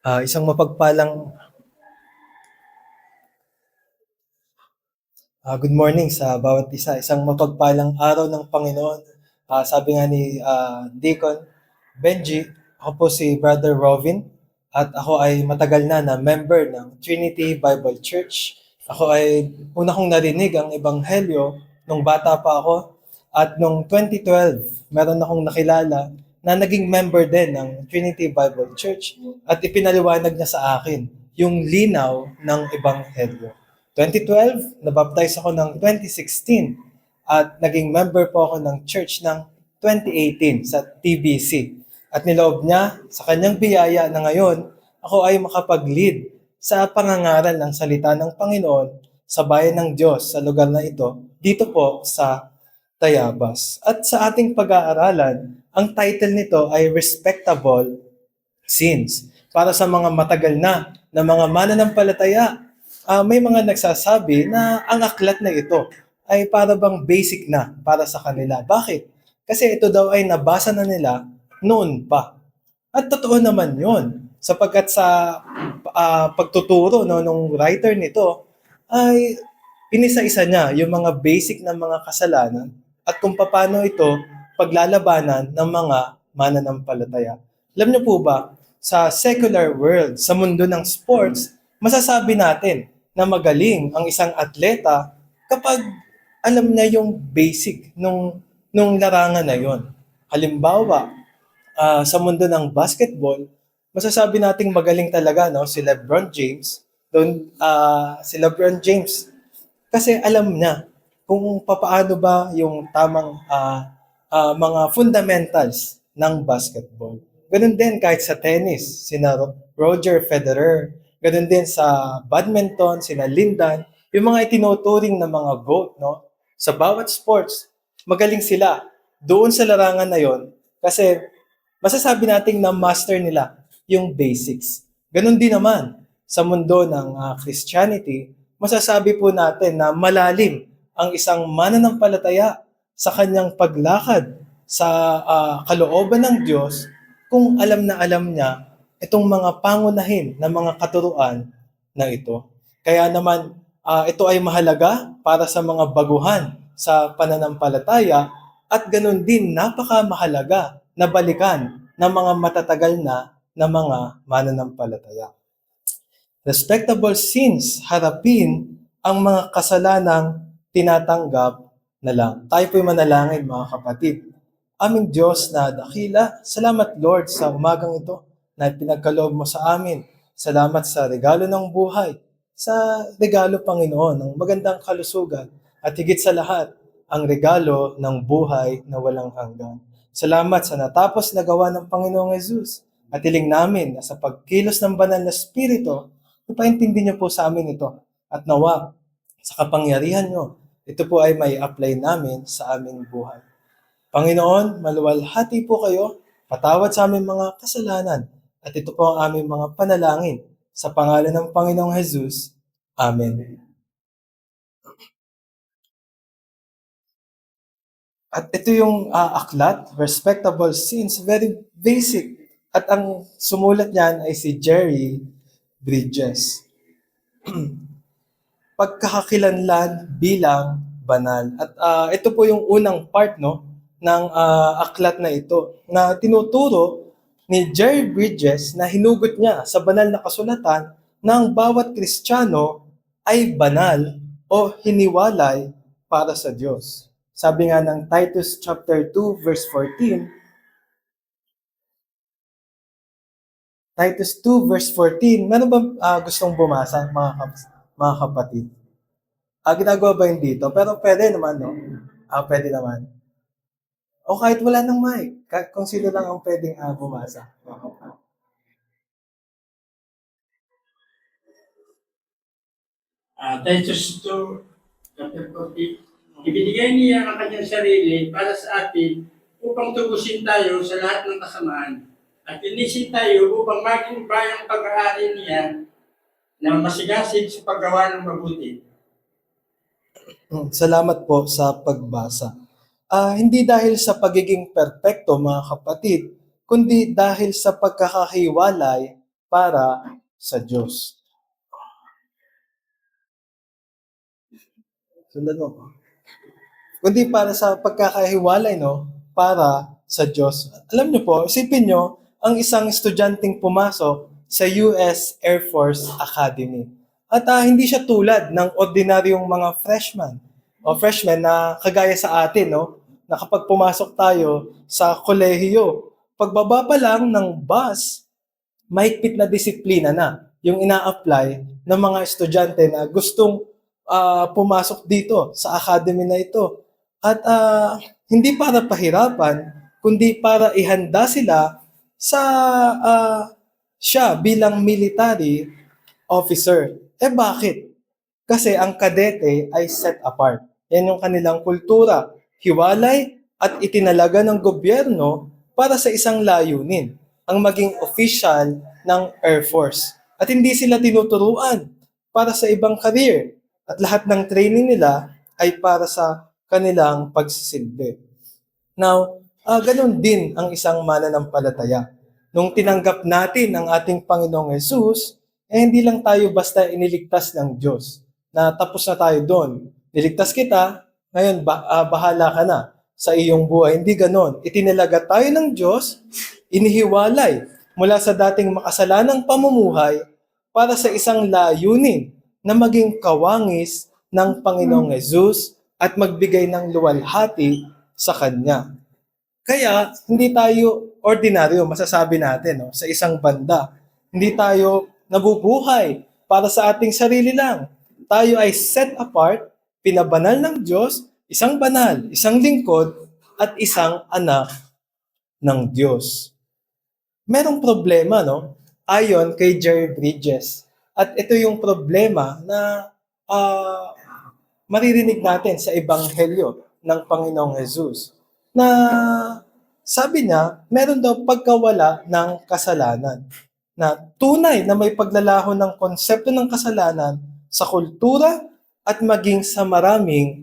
Isang mapagpalang good morning sa bawat isa. Isang mapagpalang araw ng Panginoon. Sabi nga ni Deacon Benji, ako po si Brother Robin at ako ay matagal na member ng Trinity Bible Church. Ako ay una kong narinig ang Ebanghelyo nung bata pa ako at nung 2012, meron akong nakilala na naging member din ng Trinity Bible Church at ipinaliwanag niya sa akin yung linaw ng Ebanghelyo. 2012, nabaptize ako ng 2016 at naging member po ako ng church ng 2018 sa TBC. At niloob niya sa kanyang biyaya na ngayon, ako ay makapag-lead sa pangangaral ng salita ng Panginoon sa bayan ng Diyos sa lugar na ito, dito po sa Tayabas. At sa ating pag-aaralan, ang title nito ay Respectable Sins. Para sa mga matagal na mga mananampalataya, may mga nagsasabi na ang aklat na ito ay para bang basic na para sa kanila. Bakit? Kasi ito daw ay nabasa na nila noon pa. At totoo naman yon sapagkat sa pagtuturo nung writer nito ay inisa-isa niya yung mga basic na mga kasalanan at kung paano ito paglalabanan ng mga mananampalataya. Alam niyo po ba, sa secular world, sa mundo ng sports, masasabi natin na magaling ang isang atleta kapag alam niya yung basic nung larangan na yon. Halimbawa, sa mundo ng basketball, masasabi nating magaling talaga no si LeBron James. Si LeBron James kasi alam niya kung papaano ba yung tamang mga fundamentals ng basketball. Ganun din kahit sa tennis, sina Roger Federer. Ganun din sa badminton, sina Lindan. Yung mga itinuturing na mga GOAT, no? Sa bawat sports, magaling sila doon sa larangan na yon kasi masasabi nating na master nila yung basics. Ganun din naman sa mundo ng Christianity, masasabi po natin na malalim ang isang mananampalataya sa kanyang paglakad sa kalooban ng Diyos kung alam na alam niya itong mga pangunahin na mga katuruan na ito. Kaya naman, ito ay mahalaga para sa mga baguhan sa pananampalataya at ganun din napakamahalaga na balikan ng mga matatagal na mga mananampalataya. Respectable sins, harapin ang mga kasalanang tinatanggap na lang. Tayo po'y manalangin mga kapatid. Aming Diyos na dakila, salamat Lord sa umagang ito na pinagkaloob mo sa amin. Salamat sa regalo ng buhay, sa regalo Panginoon ng magandang kalusugan at higit sa lahat, ang regalo ng buhay na walang hanggan. Salamat sa natapos na gawa ng Panginoong Hesus at hiling namin na sa pagkilos ng banal na Espiritu, ipaintindi niyo po sa amin ito at nawa sa kapangyarihan niyo, ito po ay may apply namin sa aming buhay. Panginoon, maluwalhati po kayo, patawad sa aming mga kasalanan at ito po ang aming mga panalangin sa pangalan ng Panginoong Hesus. Amen. At ito yung aklat, Respectable Sins, very basic. At ang sumulat niyan ay si Jerry Bridges. Pagkakakilanlan bilang banal. At ito po yung unang part no ng aklat na ito na tinuturo ni Jerry Bridges na hinugot niya sa banal na kasulatan na ang bawat Kristiyano ay banal o hiniwalay para sa Diyos. Sabi nga ng Titus chapter 2 verse 14, Titus 2 verse 14, meron ba gustong bumasa mga kapatid? Ginagawa ba yun dito? Pero pwede naman, no? Pwede naman. O kahit wala ng mic, kung sino lang ang pwedeng bumasa. Titus 2, chapter 14. Ibinigay niya ang kanyang sarili para sa atin upang tubusin tayo sa lahat ng kasamaan at linisin tayo upang maging bayang pag-aari niya na masigasig sa paggawa ng mabuti. Salamat po sa pagbasa. Hindi dahil sa pagiging perpekto mga kapatid, kundi dahil sa pagkakahiwalay para sa Diyos. Sundan mo. Kundi para sa pagkakahiwalay, no? Para sa Diyos. Alam niyo po, isipin niyo, ang isang estudyanteng pumasok sa US Air Force Academy. At hindi siya tulad ng ordinaryong mga freshmen na kagaya sa atin, no? Na kapag pumasok tayo sa kolehiyo, pagbaba pa lang ng bus, mahigpit na disiplina na yung ina-apply ng mga estudyante na gustong pumasok dito sa academy na ito. At hindi para pahirapan, kundi para ihanda sila sa siya bilang military officer. Bakit? Kasi ang kadete ay set apart. Yan yung kanilang kultura, hiwalay at itinalaga ng gobyerno para sa isang layunin, ang maging official ng Air Force. At hindi sila tinuturuan para sa ibang career. At lahat ng training nila ay para sa kanilang pagsisilbi. Now, ganun din ang isang mananampalataya. Nung tinanggap natin ang ating Panginoong Hesus, hindi lang tayo basta iniligtas ng Diyos, na tapos na tayo doon. Niligtas kita, ngayon bahala ka na sa iyong buhay. Hindi ganon. Itinalaga tayo ng Diyos, inihiwalay mula sa dating makasalanang pamumuhay para sa isang layunin na maging kawangis ng Panginoong Hesus at magbigay ng luwalhati sa Kanya. Kaya, hindi tayo ordinaryo, masasabi natin, no, sa isang banda. Hindi tayo nabubuhay para sa ating sarili lang. Tayo ay set apart, pinabanal ng Diyos, isang banal, isang lingkod, at isang anak ng Diyos. Merong problema, no? Ayon kay Jerry Bridges. At ito yung problema na maririnig natin sa Ebanghelyo ng Panginoong Hesus. Na sabi niya, meron daw pagkawala ng kasalanan. Na tunay na may paglalaho ng konsepto ng kasalanan sa kultura at maging sa maraming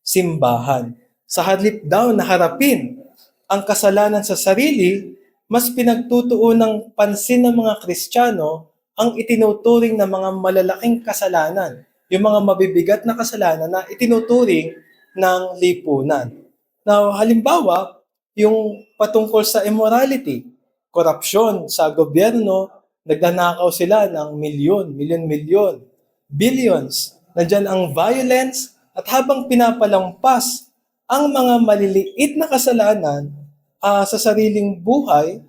simbahan. Sa halip daw na harapin ang kasalanan sa sarili, mas pinagtutuon ng pansin ng mga Kristiyano ang itinuturing na mga malalaking kasalanan, yung mga mabibigat na kasalanan na itinuturing ng lipunan. Now, halimbawa, yung patungkol sa immorality, korupsyon sa gobyerno, nagnanakaw sila ng milyon, billions. Nandyan ang violence at habang pinapalampas ang mga maliliit na kasalanan sa sariling buhay,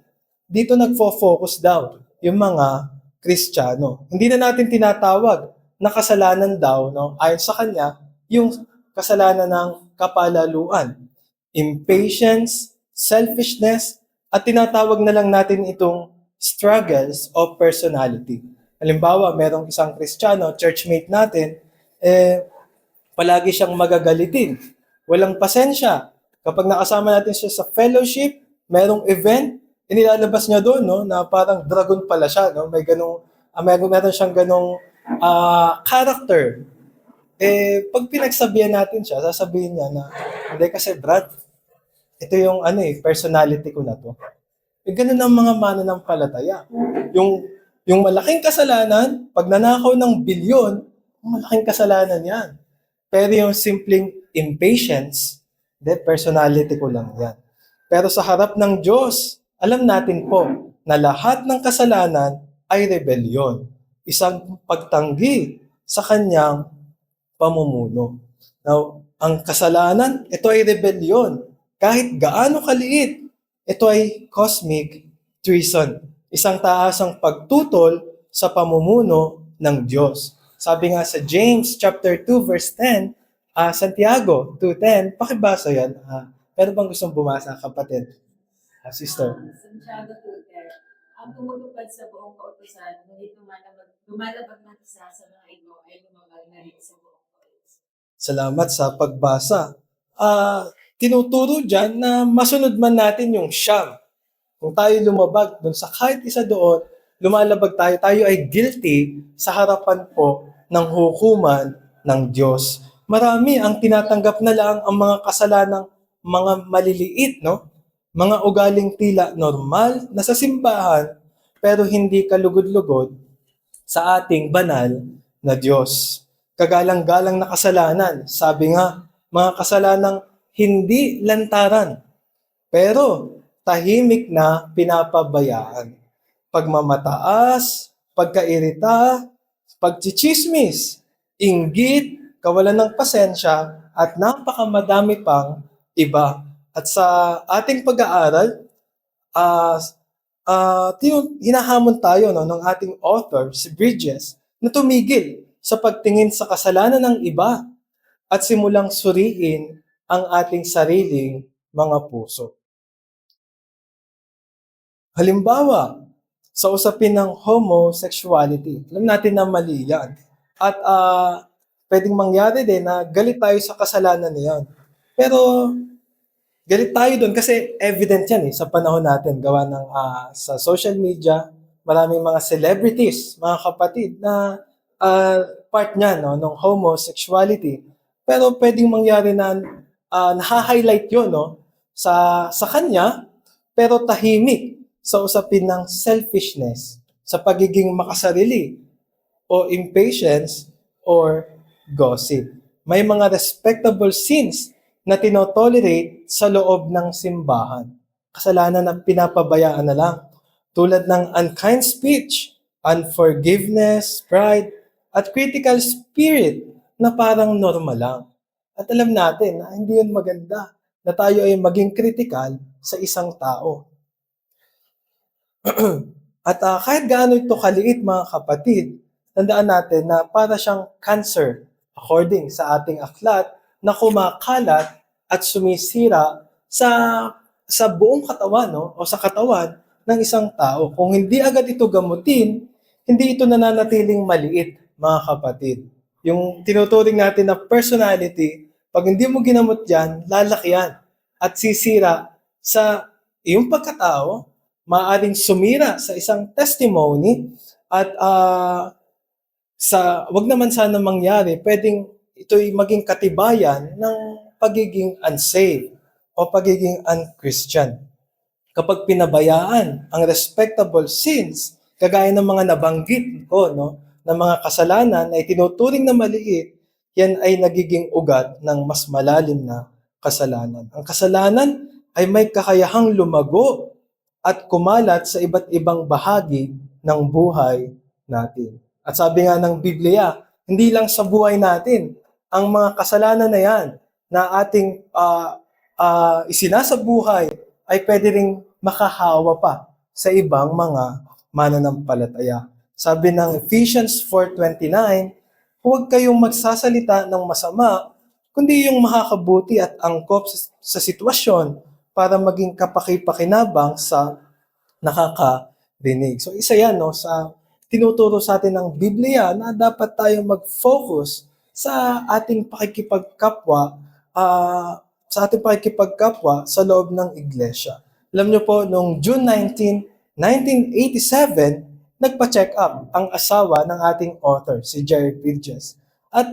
dito nagfo-focus daw yung mga Kristiyano. Hindi na natin tinatawag na kasalanan daw, no? Ayon sa kanya, yung kasalanan ng kapalaluan, impatience, selfishness, at tinatawag na lang natin itong struggles of personality. Halimbawa, merong isang Kristiyano, churchmate natin, palagi siyang magagalitin. Walang pasensya. Kapag nakasama natin siya sa fellowship, merong event, inilalabas niya doon, no, na parang dragon pala siya, no? May ganung meron siyang ganung character. Pag pinagsabihan natin siya, sasabihin niya na, hindi kasi Brad, ito yung personality ko na to. Ganun ang mga mananampalataya. Yung malaking kasalanan, pag nanakaw ng bilyon, malaking kasalanan yan. Pero yung simpleng impatience, personality ko lang yan. Pero sa harap ng Diyos, alam natin po na lahat ng kasalanan ay rebelyon. Isang pagtanggi sa kanyang pamumuno. Now, ang kasalanan, ito ay rebelyon. Kahit gaano kaliit, ito ay cosmic treason. Isang taasang pagtutol sa pamumuno ng Diyos. Sabi nga sa James chapter 2 verse 10, Santiago 2:10, pakibasa yan. Pero bang gustong bumasa, kapatid? Sister. Santiago 2:10, ang tumutupad sa buong kautusan, ngunit lumalabag ng isa sa mga ito ay lumabag na rin sa buong kautusan. Salamat sa pagbasa. Tinuturo dyan na masunod man natin yung siyam. Kung tayo lumabag dun sa kahit isa doon, lumalabag tayo, tayo ay guilty sa harapan po ng hukuman ng Diyos. Marami ang tinatanggap na lang ang mga kasalanang mga maliliit, no? Mga ugaling tila normal na sa simbahan, pero hindi kalugod-lugod sa ating banal na Diyos. Kagalang-galang na kasalanan. Sabi nga, mga kasalanang hindi lantaran, pero tahimik na pinapabayaan. Pagmamataas, pagkairita, pagchichismis, inggit, kawalan ng pasensya, at napakamadami pang iba. At sa ating pag-aaral, ah hinahamon tayo no, ng ating author, si Bridges, na tumigil sa pagtingin sa kasalanan ng iba at simulang suriin ang ating sariling mga puso. Halimbawa, sa usapin ng homosexuality, alam natin na mali yan. At pwedeng mangyari din na galit tayo sa kasalanan niyan. Pero galit tayo doon kasi evident yan sa panahon natin. Gawa ng sa social media, maraming mga celebrities, mga kapatid na part niya no, ng homosexuality. Pero pwedeng mangyari na naha-highlight yun no, sa kanya, pero tahimik sa usapin ng selfishness, sa pagiging makasarili, o impatience, or gossip. May mga respectable sins na tinotolerate sa loob ng simbahan. Kasalanan na pinapabayaan na lang. Tulad ng unkind speech, unforgiveness, pride, at critical spirit na parang normal lang. At alam natin na hindi yun maganda na tayo ay maging critical sa isang tao. At kahit gaano ito kaliit mga kapatid, tandaan natin na para siyang cancer according sa ating aklat na kumakalat at sumisira sa buong katawan no? O sa katawan ng isang tao. Kung hindi agad ito gamutin, hindi ito nananatiling maliit mga kapatid. Yung tinuturing natin na personality, pag hindi mo ginamot yan, lalaki yan at sisira sa iyong pagkatao, maaaring sumira sa isang testimony at wag naman sana mangyari, pwedeng ito'y maging katibayan ng pagiging unsaved o pagiging unchristian. Kapag pinabayaan ang respectable sins, kagaya ng mga nabanggit ko, no, ng mga kasalanan na itinuturing na maliit, yan ay nagiging ugat ng mas malalim na kasalanan. Ang kasalanan ay may kakayahang lumago at kumalat sa iba't ibang bahagi ng buhay natin. At sabi nga ng Biblia, hindi lang sa buhay natin, ang mga kasalanan na yan na ating isinasabuhay ay pwede ring makahawa pa sa ibang mga mananampalataya. Sabi ng Ephesians 4:29, huwag kayong magsasalita ng masama, kundi yung makakabuti at angkop sa sitwasyon para maging kapaki-pakinabang sa nakakarinig. So isa yan no, sa tinuturo sa atin ng Biblia na dapat tayo mag-focus sa ating pakikipagkapwa sa loob ng iglesia. Alam niyo po, noong June 19, 1987, nagpa-check up ang asawa ng ating author, si Jerry Bridges. At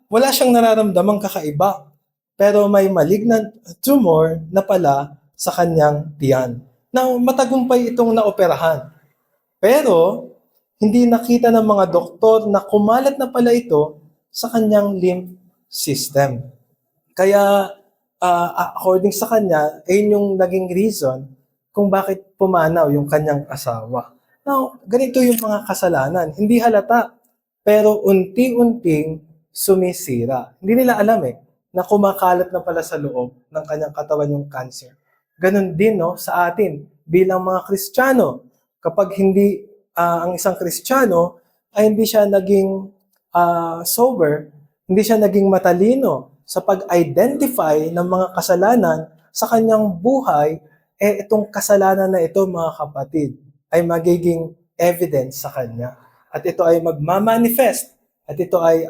wala siyang nararamdamang kakaiba, pero may malignant tumor na pala sa kanyang tiyan. Now, matagumpay itong naoperahan. Pero, hindi nakita ng mga doktor na kumalat na pala ito sa kanyang lymph system. Kaya, according sa kanya, ayun yung naging reason kung bakit pumanaw yung kanyang asawa. Now, ganito yung mga kasalanan. Hindi halata, pero unti-unting sumisira. Hindi nila alam na kumakalat na pala sa loob ng kanyang katawan yung cancer. Ganon din no, sa atin bilang mga Kristiyano. Kapag hindi ang isang Kristiyano ay hindi siya naging sober, hindi siya naging matalino sa pag-identify ng mga kasalanan sa kanyang buhay, itong kasalanan na ito mga kapatid ay magiging evidence sa kanya. At ito ay magmamanifest at ito ay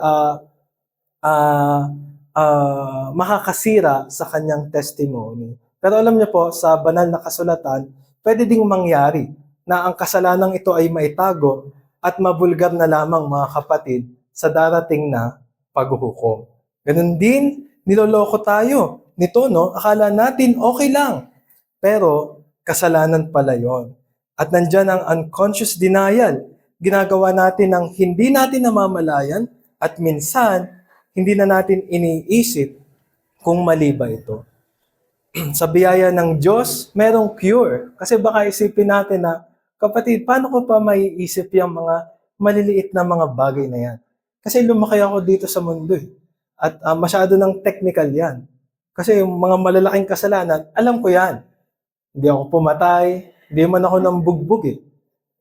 makakasira sa kanyang testimony. Pero alam niyo po, sa banal na kasulatan, pwede ding mangyari na ang kasalanang ito ay maitago at mabulgar na lamang mga kapatid sa darating na paghuhukom. Ganun din, niloloko tayo nito, no? Akala natin okay lang, pero kasalanan pala yon. At nandyan ang unconscious denial. Ginagawa natin ng hindi natin namamalayan at minsan hindi na natin iniisip kung mali ba ito. Sa biyaya ng Diyos, merong cure. Kasi baka isipin natin na, kapatid, paano ko pa maiisip yung mga maliliit na mga bagay na yan? Kasi lumaki ako dito sa mundo eh. At masyado ng technical yan. Kasi yung mga malalaking kasalanan, alam ko yan. Hindi ako pumatay, hindi man ako nambugbog eh.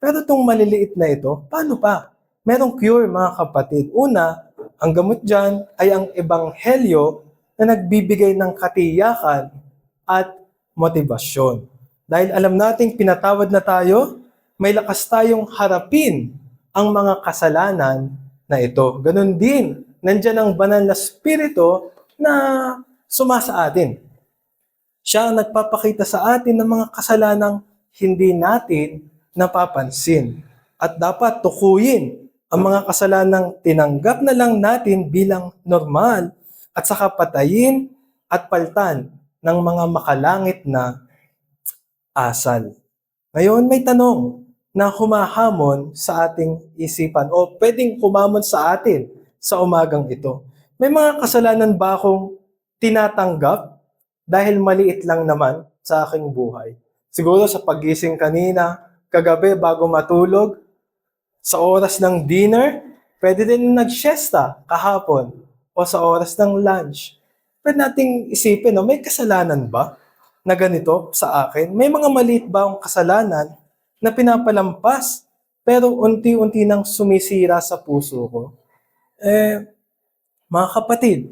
Pero itong maliliit na ito, paano pa? Merong cure mga kapatid. Una, ang gamot dyan ay ang ebanghelyo na nagbibigay ng katiyakan at motibasyon. Dahil alam nating pinatawad na tayo, may lakas tayong harapin ang mga kasalanan na ito. Ganon din, nandyan ang banal na spirito na sumasa atin. Siya ang nagpapakita sa atin ng mga kasalanang hindi natin napapansin. At dapat tukuyin ang mga kasalanang tinanggap na lang natin bilang normal at saka patayin at paltan ng mga makalangit na asal. Ngayon may tanong na humahamon sa ating isipan o pwedeng humamon sa atin sa umagang ito. May mga kasalanan ba akong tinatanggap dahil maliit lang naman sa aking buhay? Siguro sa pagising kanina, kagabi bago matulog, sa oras ng dinner, pwede din nag-siesta kahapon o sa oras ng lunch. Pwede nating isipin, no, may kasalanan ba na ganito sa akin? May mga maliit ba akong kasalanan na pinapalampas pero unti-unti nang sumisira sa puso ko? Mga kapatid,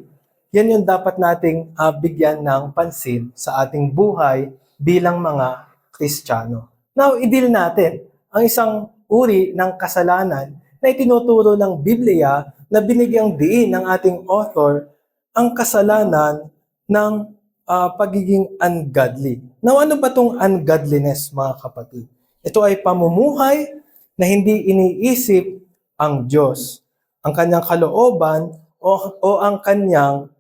yan yung dapat nating bigyan ng pansin sa ating buhay bilang mga Kristiyano. Now, i-deal natin ang isang uri ng kasalanan na itinuturo ng Biblia na binigyang diin ng ating author, ang kasalanan ng pagiging ungodly. Now, ano ba itong ungodliness, mga kapatid? Ito ay pamumuhay na hindi iniisip ang Diyos, ang kanyang kalooban o ang kanyang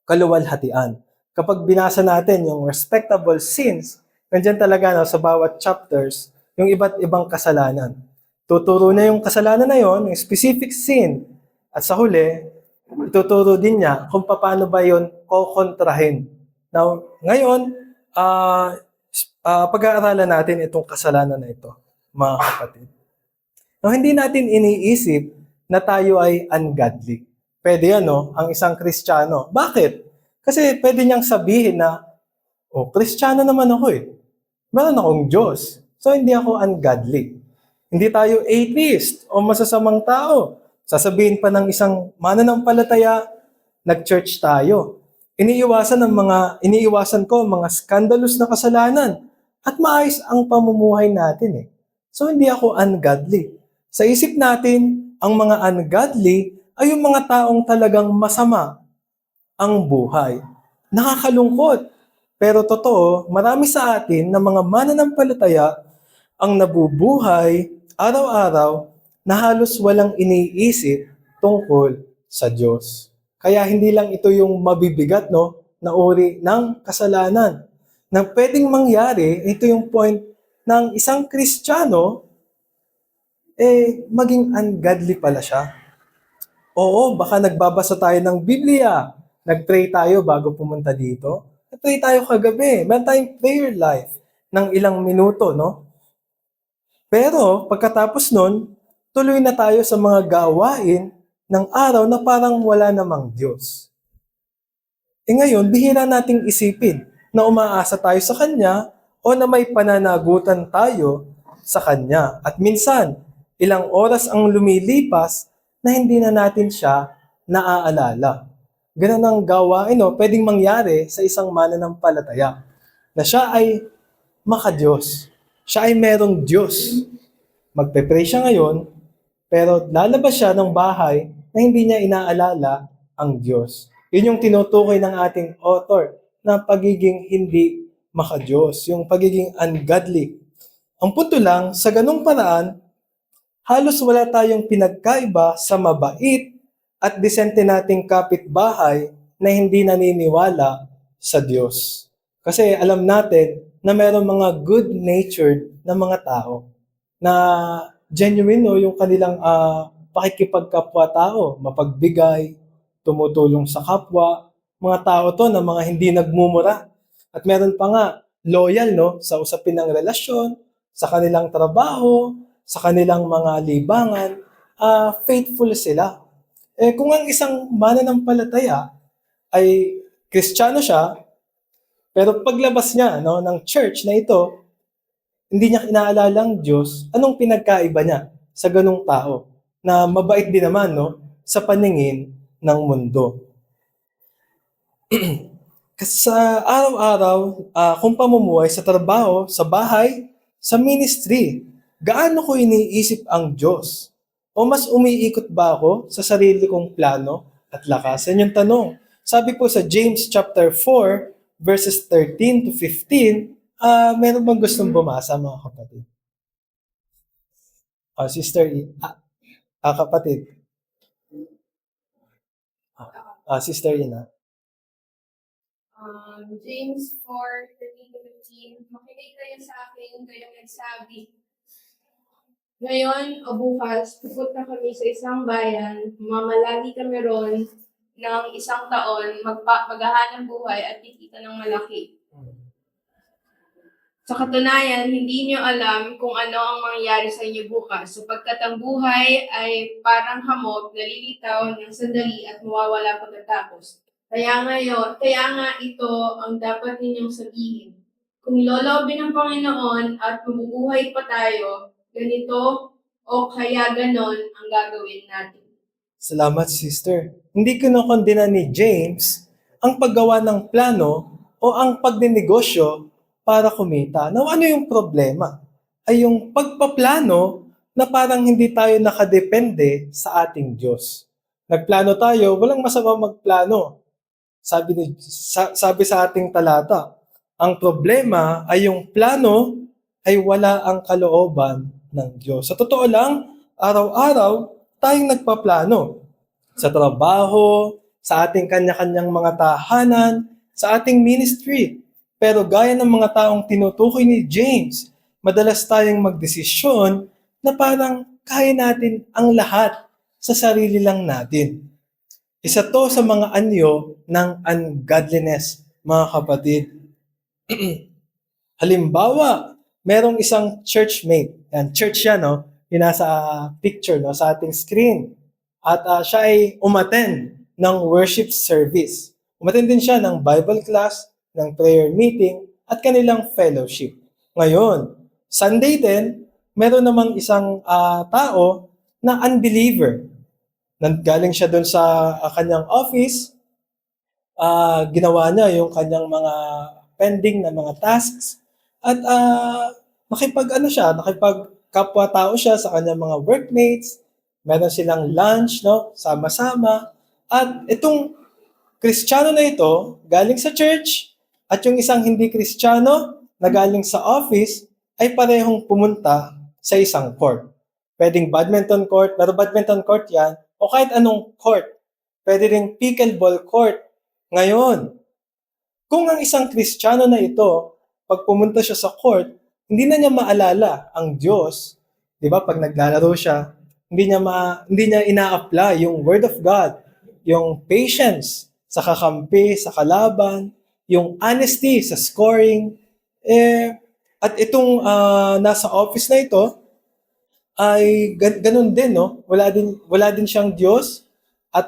kaluwalhatian. Kapag binasa natin yung respectable sins, nandiyan talaga sa bawat chapters, yung iba't ibang kasalanan. Tuturo na yung kasalanan na yon, yung specific sin. At sa huli, ituturo din niya kung paano ba yon kokontrahin. Now, ngayon, pag-aaralan natin itong kasalanan na ito, mga kapatid. Now, hindi natin iniisip na tayo ay ungodly. Pwede yan, no? Ang isang Kristiyano. Bakit? Kasi pwede niyang sabihin na, Kristiyano naman ako eh. Meron akong Diyos. So, hindi ako ungodly. Hindi tayo atheist o masasamang tao. Sasabihin pa ng isang mananampalataya, nag-church tayo. Iniiwasan ko mga scandalous na kasalanan. At maayos ang pamumuhay natin eh. So, hindi ako ungodly. Sa isip natin, ang mga ungodly ay yung mga taong talagang masama ang buhay. Nakakalungkot. Pero totoo, marami sa atin na mga mananampalataya ang nabubuhay araw-araw na halos walang iniisip tungkol sa Diyos. Kaya hindi lang ito yung mabibigat na uri ng kasalanan. Na pwedeng mangyari, ito yung point ng isang Kristiyano, maging ungodly pala siya. Oo, baka nagbabasa tayo ng Biblia. Nag-pray tayo bago pumunta dito. Nag-pray tayo kagabi. Meron tayong prayer life ng ilang minuto, no? Pero pagkatapos nun, tuloy na tayo sa mga gawain ng araw na parang wala namang Diyos. Ngayon, bihira nating isipin na umaasa tayo sa Kanya o na may pananagutan tayo sa Kanya. At minsan, ilang oras ang lumilipas na hindi na natin siya naaalala. Ganun ang gawain, pwedeng mangyari sa isang mananampalataya na siya ay maka-Diyos. Siya ay merong Diyos. Magpe-pray siya ngayon, pero lalabas siya ng bahay na hindi niya inaalala ang Diyos. Yun yung tinutukoy ng ating author na pagiging hindi maka-Diyos, yung pagiging ungodly. Ang punto lang, sa ganung paraan, halos wala tayong pinagkaiba sa mabait at disente nating kapitbahay na hindi naniniwala sa Diyos. Kasi alam natin na mayroong mga good-natured na mga tao na genuine no, yung kanilang pakikipagkapwa-tao, mapagbigay, tumutulong sa kapwa. Mga tao to na mga hindi nagmumura. At meron pa nga, loyal no, sa usapin ng relasyon, sa kanilang trabaho, sa kanilang mga libangan, faithful sila. Kung ang isang mananampalataya ay Kristiyano siya, pero paglabas niya no, ng church na ito, hindi niya inaalala ang Diyos, anong pinagkaiba niya sa ganung tao na mabait din naman no, sa paningin ng mundo. Kasi sa araw-araw, kung pamumuhay sa trabaho, sa bahay, sa ministry, gaano ko iniisip ang Diyos? O mas umiikot ba ako sa sarili kong plano at lakas? Yan yung tanong. Sabi po sa James chapter 4, verses 13 to 15, meron bang gustong bumasa mga kapatid? Sister, kapatid. Sister Ina. James 4:13-15, makinig kayo sa akin, kayong nagsabi. Ngayon o bukas, pupunta kami sa isang bayan, mamalagi kami ron ng isang taon, maghahanap buhay at kikita ng malaki. Sa katunayan, hindi niyo alam kung ano ang mangyayari sa inyo bukas, sapagkat ang buhay ay parang hamog, nalilitaw ng sandali at mawawala pagkatapos. Kaya nga ito ang dapat ninyong sabihin. Kung loloobin ng Panginoon at mabubuhay pa tayo, ganito o kaya ganon ang gagawin natin. Salamat, sister. Hindi kinokondena ni James ang paggawa ng plano o ang pagninegosyo para kumita. Now, ano yung problema? Ay yung pagpaplano na parang hindi tayo nakadepende sa ating Diyos. Nagplano tayo, walang masama magplano. Sabi sa ating talata, ang problema ay yung plano ay wala ang kalooban ng Diyos. Sa totoo lang, araw-araw tayong nagpaplano sa trabaho, sa ating kanya-kanyang mga tahanan, sa ating ministry. Pero gaya ng mga taong tinutukoy ni James, madalas tayong magdesisyon na parang kaya natin ang lahat sa sarili lang natin. Isa to sa mga anyo ng ungodliness, mga kapatid. Halimbawa, merong isang churchmate. Yan, church yan, no? Yung nasa picture, no? Sa ating screen. At siya ay umattend ng worship service. Umattend din siya ng Bible class, ng prayer meeting, at kanilang fellowship. Ngayon, Sunday din, meron namang isang tao na unbeliever. Galing siya doon sa kanyang office, ginawa niya yung kanyang mga pending na mga tasks, at nakipagkapwa-tao siya sa kanyang mga workmates, meron silang lunch, no, sama-sama, at itong Kristiyano na ito, galing sa church, at yung isang hindi Kristiyano na galing sa office, ay parehong pumunta sa isang court. Pwedeng badminton court, pero badminton court yan, o kahit anong court. Pwede rin pickleball court. Ngayon, kung ang isang Kristiyano na ito, pag pumunta siya sa court, hindi na niya maalala ang Diyos. Di ba? Pag naglalaro siya, hindi niya ina-apply yung Word of God, yung patience sa kakampi, sa kalaban, yung honesty sa scoring. At itong nasa office na ito, ay ganun din, no? Wala din siyang Diyos at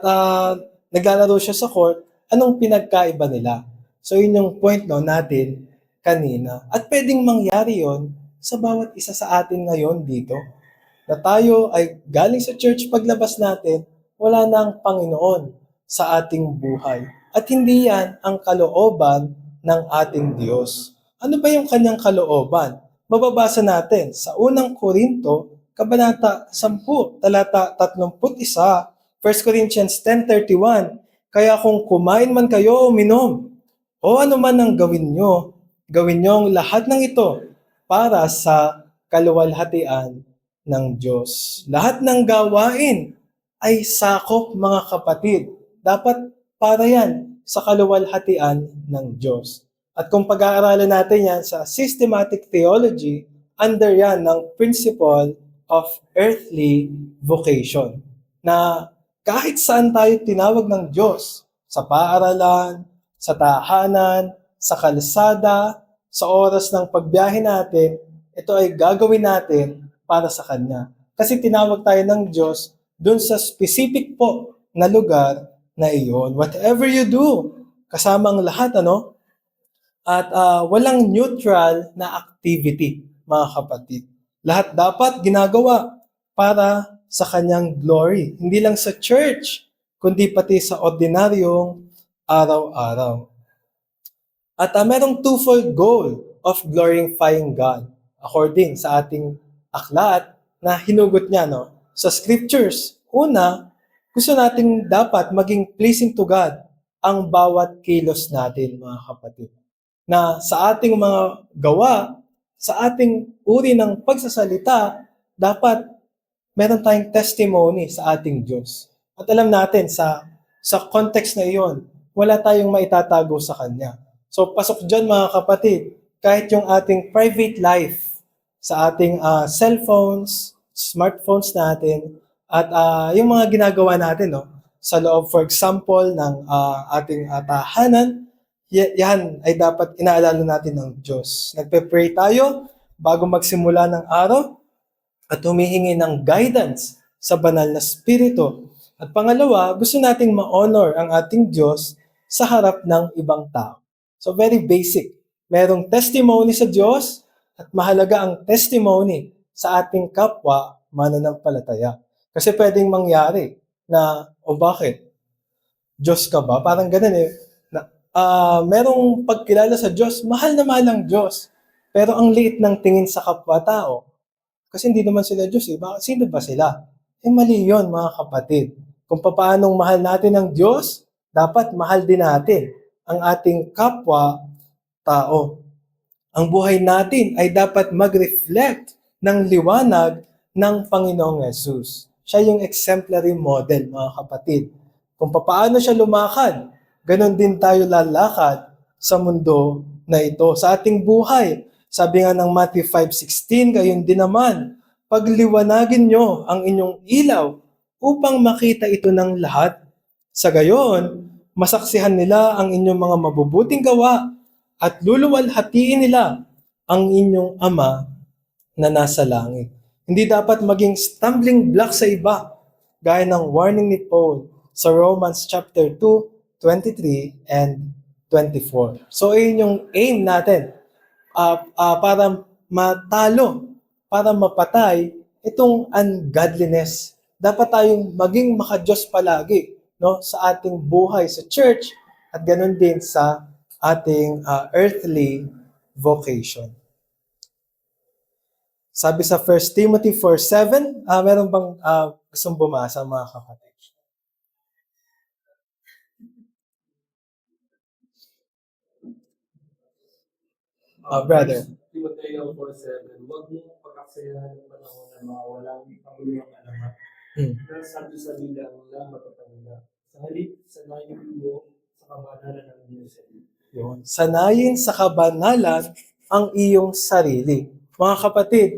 naglalaro siya sa court. Anong pinagkaiba nila? So yun yung point no natin kanina. At pwedeng mangyari yon sa bawat isa sa atin ngayon dito. Na tayo ay galing sa church, paglabas natin, wala na ang Panginoon sa ating buhay. At hindi yan ang kalooban ng ating Diyos. Ano ba yung kanyang kalooban? Mababasa natin sa unang Korinto, Kabanata 10, talata 31, 1 Corinthians 10:31. Kaya kung kumain man kayo o minom, o ano man ang gawin nyo ang lahat ng ito para sa kaluwalhatian ng Diyos. Lahat ng gawain ay sakop, mga kapatid. Dapat para yan sa kaluwalhatian ng Diyos. At kung pag-aaralan natin yan sa systematic theology, under yan ng principle of earthly vocation. Na kahit saan tayo tinawag ng Diyos, sa paaralan, sa tahanan, sa kalsada, sa oras ng pagbiyahe natin, ito ay gagawin natin para sa Kanya. Kasi tinawag tayo ng Diyos dun sa specific po na lugar na iyon. Whatever you do, kasama ang lahat, ano? At walang neutral na activity, mga kapatid. Lahat dapat ginagawa para sa Kanyang glory. Hindi lang sa church, kundi pati sa ordinaryong araw-araw. At merong twofold goal of glorifying God according sa ating aklat na hinugot niya sa scriptures. Una, gusto nating dapat maging pleasing to God ang bawat kilos natin, mga kapatid. Na sa ating mga gawa, sa ating uri ng pagsasalita, dapat meron tayong testimony sa ating Diyos. At alam natin, sa context na iyon, wala tayong maitatago sa Kanya. So, pasok dyan mga kapatid, kahit yung ating private life, sa ating cellphones, smartphones natin, at yung mga ginagawa natin, sa loob, for example, ng ating tahanan, yan ay dapat inaalala natin ng Diyos. Nagpe-pray tayo bago magsimula ng araw at humihingi ng guidance sa banal na spirito. At pangalawa, gusto nating ma-honor ang ating Diyos sa harap ng ibang tao. So very basic. Merong testimony sa Diyos at mahalaga ang testimony sa ating kapwa mananampalataya. Kasi pwedeng mangyari na, bakit? Diyos ka ba? Parang ganun merong pagkilala sa Diyos, mahal na mahal ang Diyos. Pero ang liit ng tingin sa kapwa-tao. Kasi hindi naman sila Diyos Sino ba sila? Mali yun, mga kapatid. Kung paanong mahal natin ang Diyos, dapat mahal din natin ang ating kapwa-tao. Ang buhay natin ay dapat mag-reflect ng liwanag ng Panginoong Yesus. Siya yung exemplary model, mga kapatid. Kung paano siya lumakad, ganon din tayo lalakad sa mundo na ito. Sa ating buhay, sabi nga ng Matthew 5:16, gayon din naman, pagliwanagin nyo ang inyong ilaw upang makita ito ng lahat. Sa gayon, masaksihan nila ang inyong mga mabubuting gawa at luluwalhatiin nila ang inyong Ama na nasa langit. Hindi dapat maging stumbling block sa iba, gaya ng warning ni Paul sa Romans chapter 2:23 and 24. So, ayun yung aim natin para matalo, para mapatay itong ungodliness. Dapat tayong maging maka-Diyos palagi sa ating buhay sa church at ganun din sa ating earthly vocation. Sabi sa 1 Timothy 4:7, meron bang gustong bumasa, mga kapatid? Brother. Timoteo 4:7, huwag mo pagkaksayahan ng panahon na mga walang pangulong alamat. Na sabi-sabi lang matatanda. Sa halip, sanayin mo sa kabanalan ng Diyos. Yun. Sanayin sa kabanalan ang iyong sarili. Mga kapatid,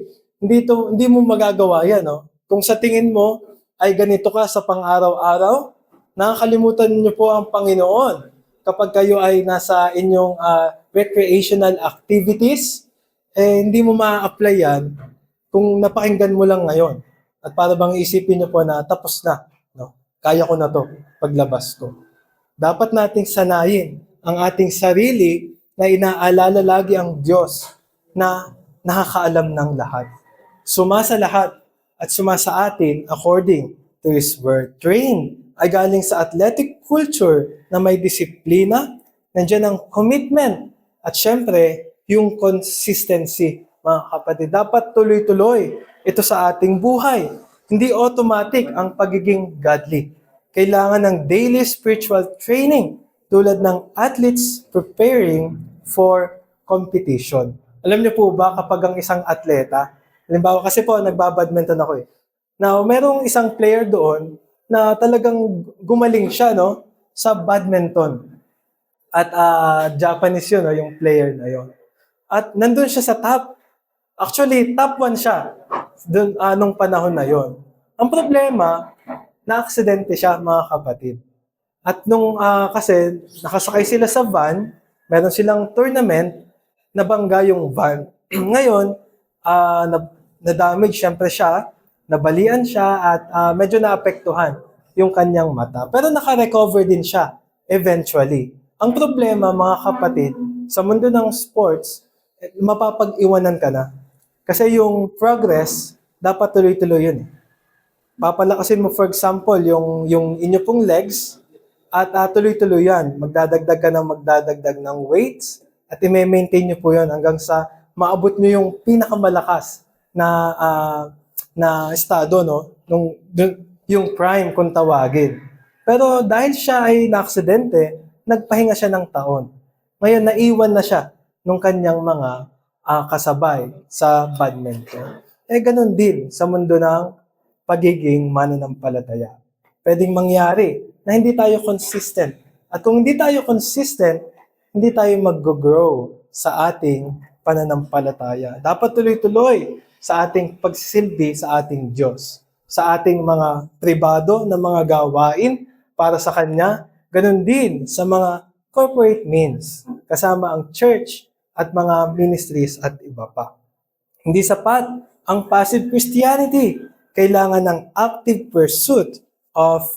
hindi mo magagawa yan. Kung sa tingin mo ay ganito ka sa pang-araw-araw, nakakalimutan niyo po ang Panginoon. Kapag kayo ay nasa inyong recreational activities, hindi mo ma-apply yan kung napakinggan mo lang ngayon. At para bang isipin niyo po na tapos na. Kaya ko na to paglabas ko. Dapat nating sanayin ang ating sarili na inaalala lagi ang Diyos na nakakaalam ng lahat. Sumasa lahat at sumasa atin according to His Word. Train ay galing sa athletic culture na may disiplina, nandiyan ang commitment, at syempre, yung consistency, mga kapatid. Dapat tuloy-tuloy ito sa ating buhay. Hindi automatic ang pagiging godly. Kailangan ng daily spiritual training tulad ng athletes preparing for competition. Alam niyo po ba kapag ang isang atleta, halimbawa kasi po nagbabadminton ako Now, merong isang player doon na talagang gumaling siya sa badminton. At Japanese yun, no, yung player na yun. At nandun siya sa top. Actually, top 1 siya dun, nung panahon na yon. Ang problema, na-aksidente siya, mga kapatid. At nung kasi nakasakay sila sa van, meron silang tournament, nabangga yung van. Ngayon, na-damage syempre siya, nabalian siya at medyo naapektuhan yung kanyang mata. Pero naka-recover din siya eventually. Ang problema, mga kapatid, sa mundo ng sports, mapapag-iwanan ka na. Kasi yung progress, dapat tuloy-tuloy yun. Papalakasin mo, for example, yung inyo pong legs, at tuloy-tuloy yan. Magdadagdag ng weights, at i-maintain nyo po yun hanggang sa maabot nyo yung pinakamalakas na estado, no? Yung prime kung tawagin. Pero dahil siya ay na-aksidente, nagpahinga siya ng taon. Ngayon, naiwan na siya nung kanyang mga kasabay sa badminton. Ganun din sa mundo ng pagiging mananampalataya. Pwedeng mangyari na hindi tayo consistent. At kung hindi tayo consistent, hindi tayo mag-grow sa ating pananampalataya. Dapat tuloy-tuloy sa ating pagsisilbi sa ating Diyos. Sa ating mga pribado na mga gawain para sa Kanya, ganun din sa mga corporate means, kasama ang church at mga ministries at iba pa. Hindi sapat ang passive Christianity. Kailangan ng active pursuit of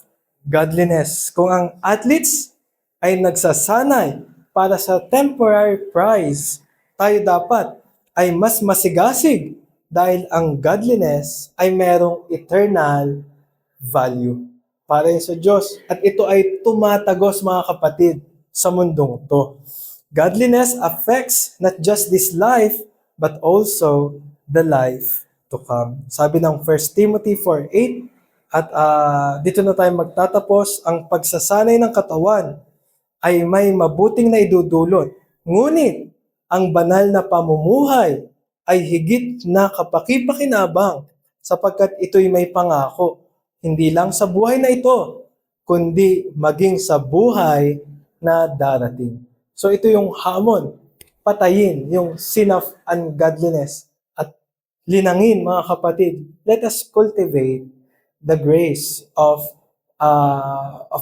godliness. Kung ang athletes ay nagsasanay para sa temporary prize, tayo dapat ay mas masigasig dahil ang godliness ay merong eternal value para yun sa Diyos. At ito ay tumatagos, mga kapatid, sa mundong to. Godliness affects not just this life, but also the life to come. Sabi ng 1 Timothy 4:8, at dito na tayo magtatapos, ang pagsasanay ng katawan ay may mabuting na idudulot. Ngunit, ang banal na pamumuhay ay higit na kapakipakinabang sapagkat ito'y may pangako, hindi lang sa buhay na ito, kundi maging sa buhay na darating. So ito yung hamon, patayin yung sin of ungodliness at linangin, mga kapatid. Let us cultivate the grace of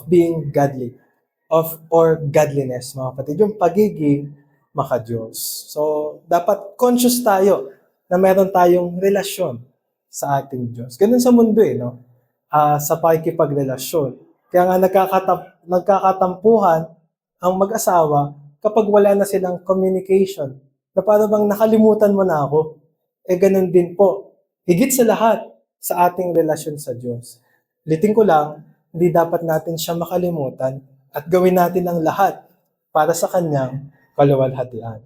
being godly, or godliness, mga kapatid, yung pagiging makadiyos. So dapat conscious tayo na meron tayong relasyon sa ating Diyos. Ganun sa mundo no? Sa pakikipagrelasyon. Kaya nga nagkakatampuhan ang mag-asawa kapag wala na silang communication, na parang bang nakalimutan mo na ako. Ganun din po. Higit sa lahat, sa ating relasyon sa Diyos. Liting ko lang, hindi dapat natin siya makalimutan at gawin natin ang lahat para sa Kanyang kaluwalhatian.